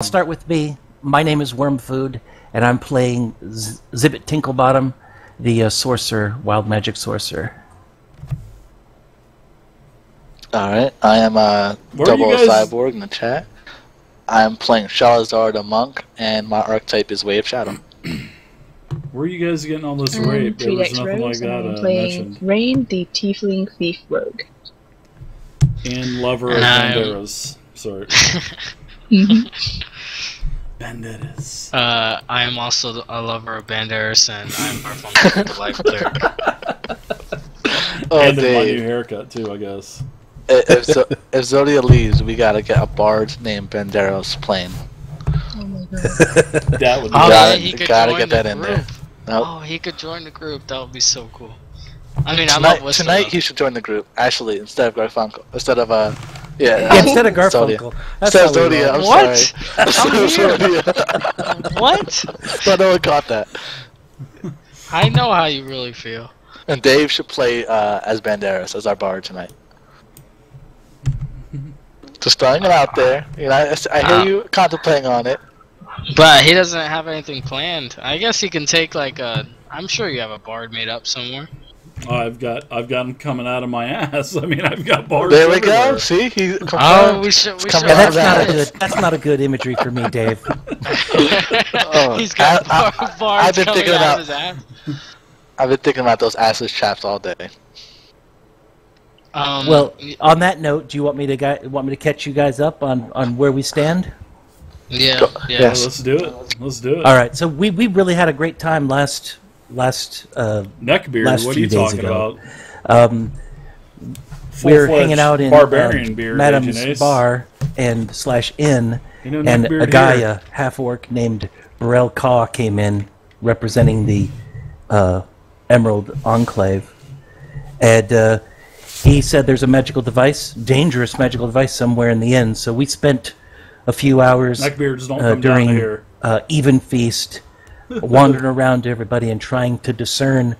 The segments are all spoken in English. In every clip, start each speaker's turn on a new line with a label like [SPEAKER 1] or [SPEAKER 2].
[SPEAKER 1] I'll start with me. My name is Wormfood, and I'm playing Zibbit Tinklebottom, the sorcerer, wild magic sorcerer.
[SPEAKER 2] Alright, I am Double Cyborg in the chat. I am playing Shalazar the Monk, and my archetype is Wave Shadow.
[SPEAKER 3] Where are you guys getting all this rape? There was nothing like that mentioned.
[SPEAKER 4] Rain, the Tiefling Thief Rogue.
[SPEAKER 3] And lover of banderas. Sorry. Banderas.
[SPEAKER 5] I am also a lover of banderas, and I'm Garfunkel, the life cleric.
[SPEAKER 3] And my new haircut too, I guess.
[SPEAKER 2] If Zodia leaves, we gotta get a bard named Banderas playing.
[SPEAKER 4] Oh my god.
[SPEAKER 3] That would be
[SPEAKER 5] he could
[SPEAKER 2] gotta
[SPEAKER 5] join
[SPEAKER 2] get that in there. Nope.
[SPEAKER 5] Oh, he could join the group. That would be so cool. I mean,
[SPEAKER 2] tonight he should join the group. Actually, instead of Garfunkel, instead of
[SPEAKER 1] instead of Garfunkel.
[SPEAKER 2] Instead of Zodia. I'm
[SPEAKER 5] what?
[SPEAKER 2] sorry.
[SPEAKER 5] What?
[SPEAKER 2] But no one caught that.
[SPEAKER 5] I know how you really feel.
[SPEAKER 2] And Dave should play as Banderas as our bard tonight. Just throwing it out there. You know, I hear you contemplating on it.
[SPEAKER 5] But he doesn't have anything planned. I guess he can take like a. I'm sure you have a bard made up somewhere.
[SPEAKER 3] I've got him coming out of my ass. I mean, I've got bards.
[SPEAKER 2] There we
[SPEAKER 3] everywhere.
[SPEAKER 2] go. See, we should.
[SPEAKER 1] That's not a good imagery for me, Dave.
[SPEAKER 5] He's got bards coming out of his ass.
[SPEAKER 2] I've been thinking about those assless chaps all day.
[SPEAKER 1] Well, on that note, do you want me to catch you guys up on where we stand?
[SPEAKER 5] Yeah.
[SPEAKER 2] Yes.
[SPEAKER 3] Let's do it. Let's do it.
[SPEAKER 1] All right. So we really had a great time last
[SPEAKER 3] Neckbeard.
[SPEAKER 1] last
[SPEAKER 3] What are
[SPEAKER 1] few
[SPEAKER 3] you
[SPEAKER 1] days
[SPEAKER 3] talking
[SPEAKER 1] ago.
[SPEAKER 3] about?
[SPEAKER 1] We're hanging out in
[SPEAKER 3] barbarian beard,
[SPEAKER 1] Madame's bar and /inn,
[SPEAKER 3] you know,
[SPEAKER 1] and a guy,
[SPEAKER 3] here.
[SPEAKER 1] a half-orc named Burrell Kaw, came in representing the Emerald Enclave, and he said there's a magical device, dangerous magical device somewhere in the inn. So we spent a few hours during Evenfeast wandering around to everybody and trying to discern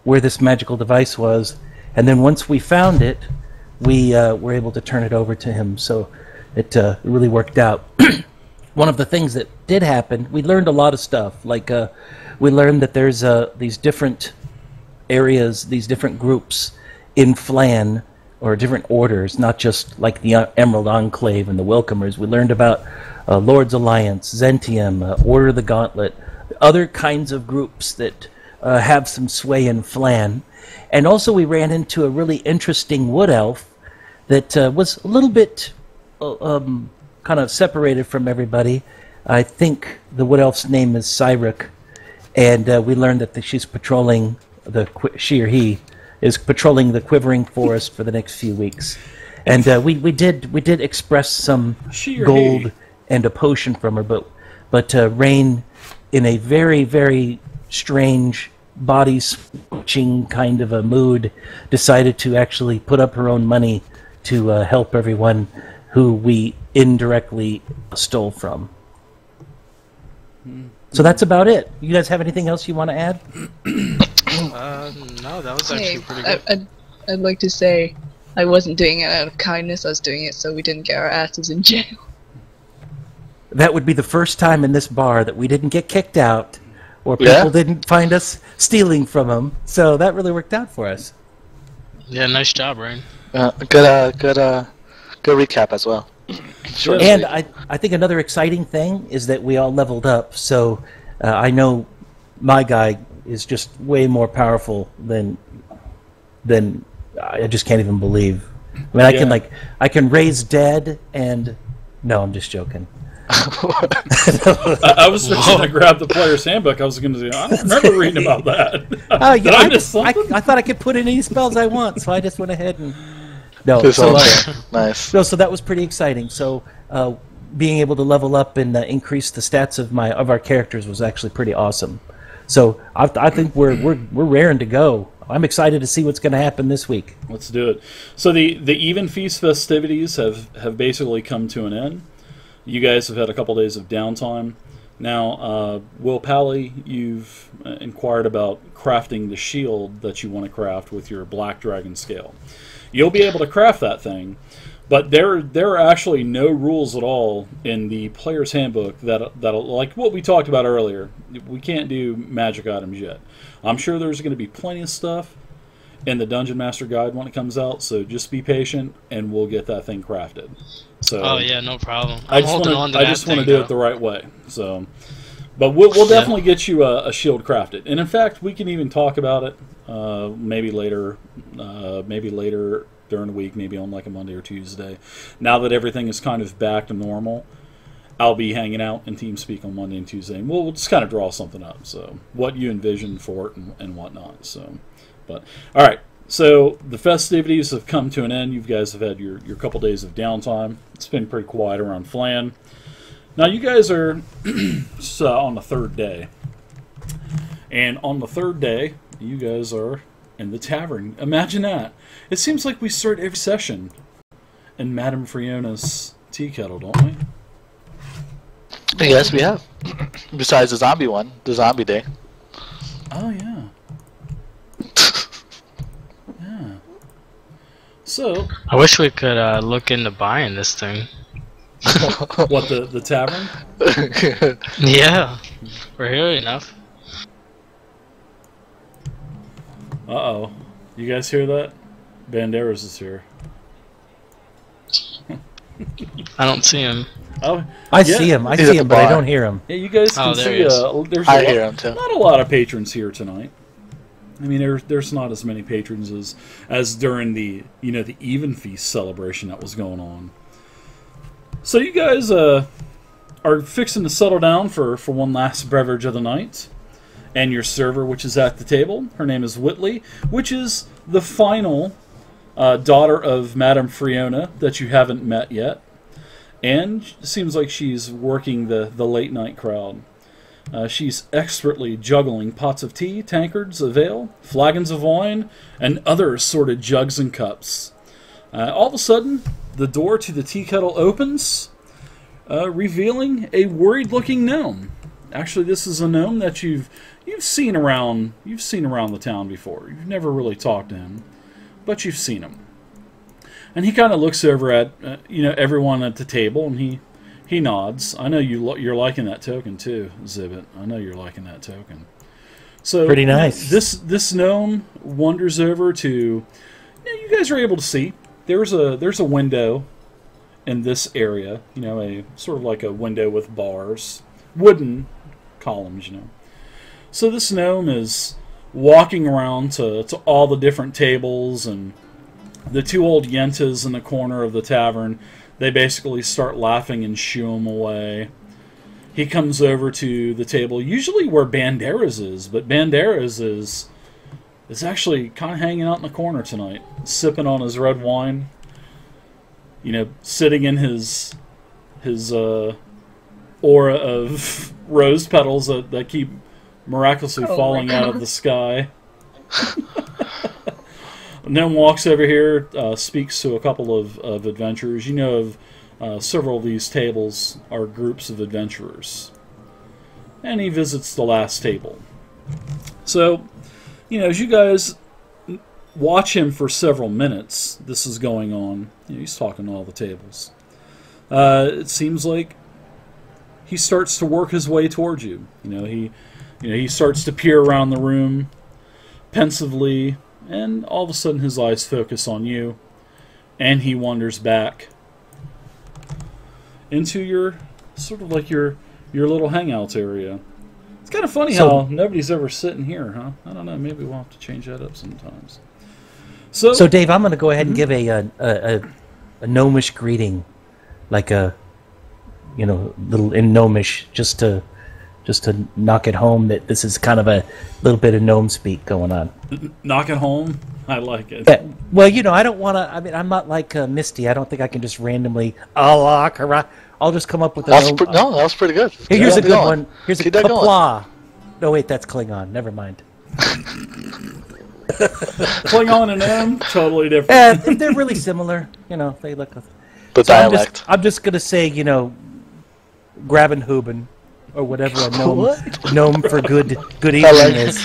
[SPEAKER 1] where this magical device was. And then once we found it, we were able to turn it over to him. So it really worked out. One of the things that did happen, we learned a lot of stuff. Like we learned that there's these different areas, these different groups in Phlan, or different orders, not just like the Emerald Enclave and the Welcomers. We learned about Lord's Alliance, Zentium, Order of the Gauntlet, other kinds of groups that have some sway in Phlan. And also we ran into a really interesting wood elf that was a little bit kind of separated from everybody. I think the wood elf's name is Cyric, and we learned that she's patrolling he is patrolling the Quivering Forest for the next few weeks. And we did express some gold and a potion from her, but Rain, in a very, very strange body switching kind of a mood, decided to actually put up her own money to help everyone who we indirectly stole from. So that's about it. You guys have anything else you want to add?
[SPEAKER 5] No, that was actually pretty good.
[SPEAKER 4] I'd like to say I wasn't doing it out of kindness. I was doing it so we didn't get our asses in jail.
[SPEAKER 1] That would be the first time in this bar that we didn't get kicked out, or people didn't find us stealing from them. So that really worked out for us.
[SPEAKER 5] Yeah, nice job, Rain.
[SPEAKER 2] Good recap as well.
[SPEAKER 1] Sure. And I think another exciting thing is that we all leveled up. So I know my guy is just way more powerful than I just can't even believe. I mean, I can raise dead, and no, I'm just joking.
[SPEAKER 3] I was fixing to grab the player's handbook. I was going to say, I don't remember reading about that.
[SPEAKER 1] I thought I could put in any spells I want, so I just went ahead and
[SPEAKER 2] nice.
[SPEAKER 1] No, so that was pretty exciting. So being able to level up and increase the stats of our characters was actually pretty awesome. So I think we're raring to go. I'm excited to see what's going to happen this week.
[SPEAKER 3] Let's do it. So the Evenfeast festivities have basically come to an end. You guys have had a couple days of downtime. Now, Will Pally, you've inquired about crafting the shield that you want to craft with your Black Dragon scale. You'll be able to craft that thing, But there are actually no rules at all in the player's handbook that like what we talked about earlier. We can't do magic items yet. I'm sure there's going to be plenty of stuff in the Dungeon Master Guide when it comes out, so just be patient and we'll get that thing crafted. So
[SPEAKER 5] oh yeah, no problem.
[SPEAKER 3] I just want to do it the right way. So, but we'll definitely get you a shield crafted, and in fact, we can even talk about it maybe later during the week, maybe on like a Monday or Tuesday. Now that everything is kind of back to normal, I'll be hanging out in TeamSpeak on Monday and Tuesday, and we'll just kind of draw something up. So, what you envision for it and whatnot. So, but all right. So the festivities have come to an end. You guys have had your couple days of downtime. It's been pretty quiet around Phlan. Now you guys are on the third day. And on the third day, you guys are in the tavern. Imagine that. It seems like we start every session in Madame Friona's tea kettle, don't we?
[SPEAKER 2] Yes, we have. Besides the zombie one, the zombie day.
[SPEAKER 3] Oh, yeah. So,
[SPEAKER 5] I wish we could look into buying this thing.
[SPEAKER 3] what, the tavern?
[SPEAKER 5] Yeah, we're here enough.
[SPEAKER 3] Uh-oh. You guys hear that? Banderas is here.
[SPEAKER 5] I don't see him.
[SPEAKER 3] Oh,
[SPEAKER 1] I see him. I see him, but I don't hear him.
[SPEAKER 3] Yeah, you guys can
[SPEAKER 5] there
[SPEAKER 3] see.
[SPEAKER 5] he is.
[SPEAKER 3] There's
[SPEAKER 2] I hear him too.
[SPEAKER 3] Not a lot of patrons here tonight. I mean, there's not as many patrons as during the the Evenfeast celebration that was going on. So you guys are fixing to settle down for one last beverage of the night, and your server, which is at the table, her name is Whitley, which is the final daughter of Madame Friona that you haven't met yet, and it seems like she's working the late night crowd. She's expertly juggling pots of tea, tankards of ale, flagons of wine, and other assorted jugs and cups. All of a sudden, the door to the tea kettle opens, revealing a worried-looking gnome. Actually, this is a gnome that you've seen around the town before. You've never really talked to him, but you've seen him. And he kind of looks over at everyone at the table, and he nods. I know you're liking that token too, Zibbit. I know you're liking that token. So
[SPEAKER 1] pretty nice.
[SPEAKER 3] This gnome wanders over to. You guys are able to see there's a window in this area. A sort of like a window with bars, wooden columns. So this gnome is walking around to all the different tables, and the two old yentas in the corner of the tavern. They basically start laughing and shoo him away. He comes over to the table, usually where Banderas is, but Banderas is actually kind of hanging out in the corner tonight, sipping on his red wine. Sitting in his aura of rose petals that keep miraculously falling out of the sky. And then walks over here, speaks to a couple of adventurers. Several of these tables are groups of adventurers. And he visits the last table. So, as you guys watch him for several minutes, this is going on. He's talking to all the tables. It seems like he starts to work his way towards you. He starts to peer around the room pensively. And all of a sudden his eyes focus on you, and he wanders back into your sort of like your little hangouts area. It's kind of funny how nobody's ever sitting here, huh? I don't know. Maybe we'll have to change that up sometimes. So
[SPEAKER 1] Dave, I'm going to go ahead and give a gnomish greeting, like a little in gnomish, just to knock it home that this is kind of a little bit of gnome speak going on.
[SPEAKER 3] Knock it home? I like it.
[SPEAKER 1] Yeah. Well, I don't want to. I mean, I'm not like Misty. I don't think I can just randomly. I'll just come up with a gnome.
[SPEAKER 2] No, that was pretty good.
[SPEAKER 1] Here's a good one. Here's a kapla. No, wait, that's Klingon. Never mind.
[SPEAKER 3] Klingon and gnome, totally different.
[SPEAKER 1] They're really similar. They look.
[SPEAKER 2] The dialect.
[SPEAKER 1] I'm just gonna say, grabbing Huben. Or whatever a gnome for good evening is.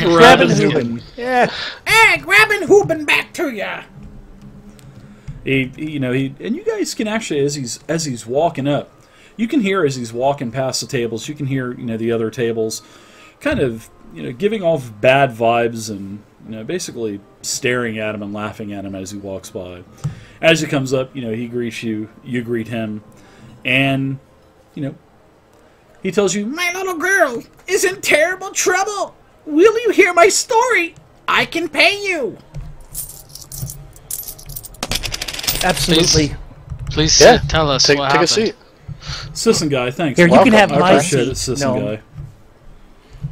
[SPEAKER 3] Grabbing Huben.
[SPEAKER 1] Yeah.
[SPEAKER 6] Hey, grabbing Huben back to ya.
[SPEAKER 3] And you guys can actually, as he's walking up, you can hear as he's walking past the tables, you can hear, the other tables kind of, giving off bad vibes and, basically staring at him and laughing at him as he walks by. As he comes up, he greets you, you greet him, and, he tells you, "My little girl is in terrible trouble. Will you hear my story? I can pay you."
[SPEAKER 1] Absolutely.
[SPEAKER 5] Please
[SPEAKER 2] Yeah,
[SPEAKER 5] tell us
[SPEAKER 2] take
[SPEAKER 5] what
[SPEAKER 2] a
[SPEAKER 5] happened.
[SPEAKER 2] seat.
[SPEAKER 3] Sisson guy, thanks.
[SPEAKER 1] Here, you
[SPEAKER 2] Welcome.
[SPEAKER 1] can have
[SPEAKER 3] I
[SPEAKER 1] my
[SPEAKER 3] appreciate
[SPEAKER 1] seat.
[SPEAKER 3] it, Sisson
[SPEAKER 1] No.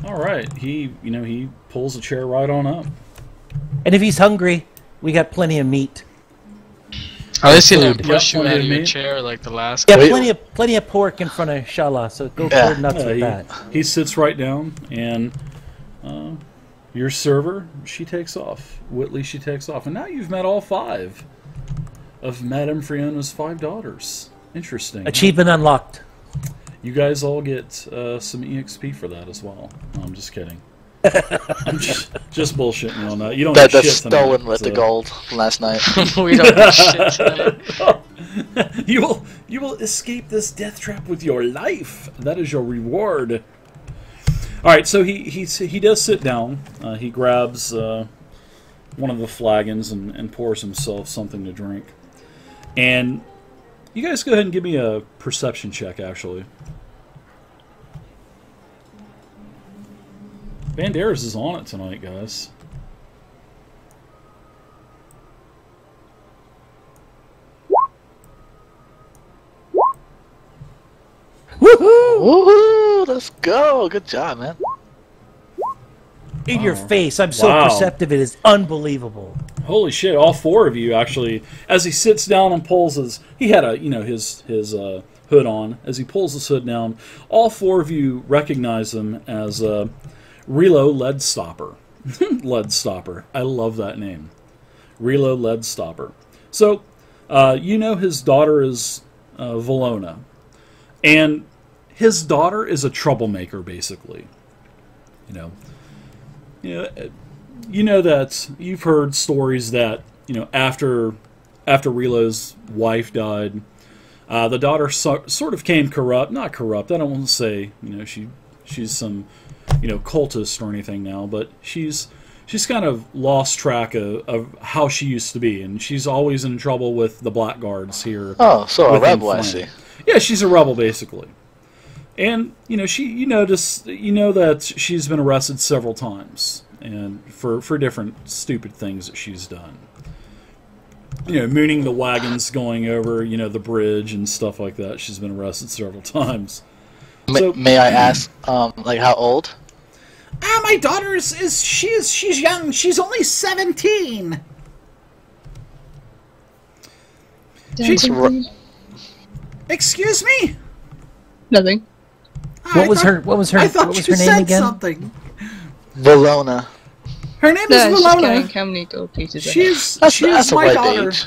[SPEAKER 3] guy. All right, he pulls a chair right on up.
[SPEAKER 1] And if he's hungry, we got plenty of meat.
[SPEAKER 5] At least he didn't
[SPEAKER 3] Food.
[SPEAKER 5] push
[SPEAKER 3] Yep,
[SPEAKER 5] you out of your
[SPEAKER 3] meat.
[SPEAKER 5] chair like the last
[SPEAKER 1] Yeah,
[SPEAKER 5] guy.
[SPEAKER 2] Wait.
[SPEAKER 1] plenty of pork in front of Shala, so go
[SPEAKER 2] Yeah.
[SPEAKER 1] forward nuts with that.
[SPEAKER 3] He sits right down, and your server, she takes off. Whitley, she takes off. And now you've met all 5 of Madame Friona's 5 daughters. Interesting.
[SPEAKER 1] Achievement unlocked.
[SPEAKER 3] You guys all get some EXP for that as well. No, I'm just kidding. I'm just bullshitting on that. You don't get
[SPEAKER 2] That's
[SPEAKER 3] shit tonight,
[SPEAKER 2] stolen with the
[SPEAKER 3] so-
[SPEAKER 2] gold last night.
[SPEAKER 5] We don't do shit tonight.
[SPEAKER 3] You will escape this death trap with your life. That is your reward. All right, so he does sit down. He grabs one of the flagons and pours himself something to drink. And you guys go ahead and give me a perception check, actually. Banderas is on it tonight, guys.
[SPEAKER 1] Woohoo!
[SPEAKER 2] Woohoo! Let's go! Good job, man.
[SPEAKER 1] In your face. I'm so
[SPEAKER 3] Wow.
[SPEAKER 1] perceptive, it is unbelievable.
[SPEAKER 3] Holy shit! All 4 of you actually, as he sits down and pulls he had a his hood on. As he pulls his hood down, all 4 of you recognize him as Rillo Leadstopper. Leadstopper. I love that name. Rillo Leadstopper. So, his daughter is Villonah. And his daughter is a troublemaker, basically. You know that you've heard stories that, after Rillo's wife died, the daughter sort of came corrupt. Not corrupt, I don't want to say, she's some, cultist or anything now, but she's kind of lost track of how she used to be, and she's always in trouble with the Black Guards here.
[SPEAKER 2] Oh, so a
[SPEAKER 3] within
[SPEAKER 2] rebel, I
[SPEAKER 3] Phlan.
[SPEAKER 2] see.
[SPEAKER 3] Yeah, she's a rebel, basically. And, you know that she's been arrested several times, and for different stupid things that she's done. Mooning the wagons going over, the bridge and stuff like that. She's been arrested several times.
[SPEAKER 2] May I ask, how old?
[SPEAKER 3] My daughter she's young. She's only 17.
[SPEAKER 4] Dancing?
[SPEAKER 3] Excuse me?
[SPEAKER 4] Nothing.
[SPEAKER 1] What was her name again?
[SPEAKER 3] Something.
[SPEAKER 2] Villonah.
[SPEAKER 3] Her name
[SPEAKER 4] No,
[SPEAKER 3] is
[SPEAKER 4] she's counting
[SPEAKER 3] Villonah.
[SPEAKER 4] how many gold pieces.
[SPEAKER 3] She's
[SPEAKER 2] That's a
[SPEAKER 3] my
[SPEAKER 2] right
[SPEAKER 3] daughter.
[SPEAKER 2] age.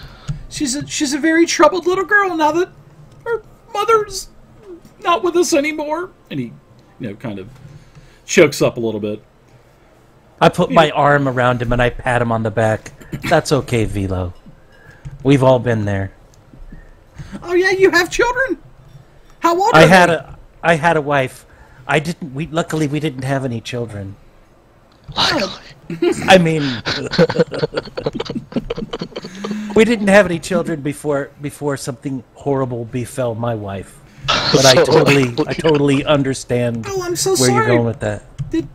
[SPEAKER 3] She's a very troubled little girl now that her mother's not with us anymore. And he, kind of chokes up a little bit.
[SPEAKER 1] I put my arm around him and I pat him on the back. That's okay, Vilo. We've all been there.
[SPEAKER 3] Oh yeah, you have children? How old are
[SPEAKER 1] I
[SPEAKER 3] they?
[SPEAKER 1] had a wife. Luckily we didn't have any children. I mean, we didn't have any children before something horrible befell my wife. But I totally understand
[SPEAKER 3] Oh, I'm so
[SPEAKER 1] where
[SPEAKER 3] sorry.
[SPEAKER 1] you're going with that.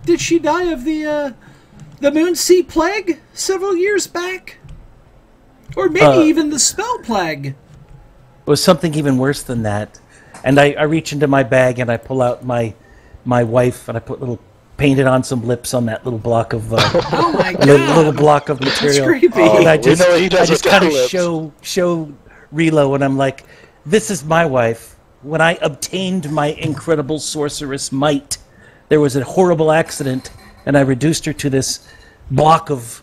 [SPEAKER 3] Did she die of the Moonsea Plague several years back? Or maybe even the Spell Plague?
[SPEAKER 1] It was something even worse than that. And I reach into my bag and I pull out my wife and I put painted on some lips on that little block of
[SPEAKER 3] Oh my god!
[SPEAKER 1] little block of material.
[SPEAKER 3] That's creepy.
[SPEAKER 1] And I
[SPEAKER 2] we
[SPEAKER 1] just,
[SPEAKER 2] know what he does
[SPEAKER 1] I just
[SPEAKER 2] with
[SPEAKER 1] kind of
[SPEAKER 2] lips.
[SPEAKER 1] show Rillo, and I'm like, this is my wife. When I obtained my incredible sorceress might, there was a horrible accident, and I reduced her to this block of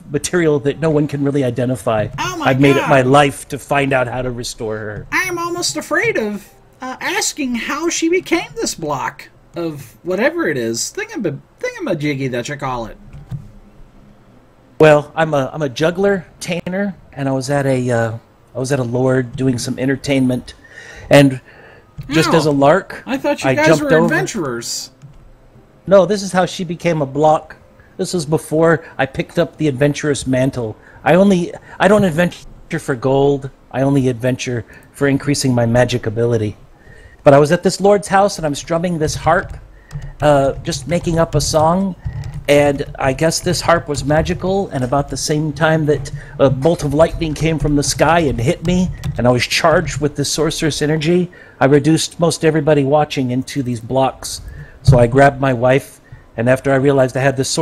[SPEAKER 1] material that no one can really identify.
[SPEAKER 3] Oh my
[SPEAKER 1] I've made it
[SPEAKER 3] God.
[SPEAKER 1] my life to find out how to restore her.
[SPEAKER 3] I am almost afraid of asking how she became this block of whatever it is, thingamajiggy that you call it.
[SPEAKER 1] Well, I'm a juggler, tainer, and I was at a lord doing some entertainment, and just
[SPEAKER 6] Ow.
[SPEAKER 1] as a lark,
[SPEAKER 6] I thought you guys
[SPEAKER 1] jumped
[SPEAKER 6] were
[SPEAKER 1] over.
[SPEAKER 6] adventurers.
[SPEAKER 1] No, this is how she became a block. This was before I picked up the adventurous mantle. I don't adventure for gold. I only adventure for increasing my magic ability. But I was at this lord's house and I'm strumming this harp, just making up a song. And I guess this harp was magical, and about the same time that a bolt of lightning came from the sky and hit me, and I was charged with this sorceress energy, I reduced most everybody watching into these blocks. So I grabbed my wife, and after I realized I had this sword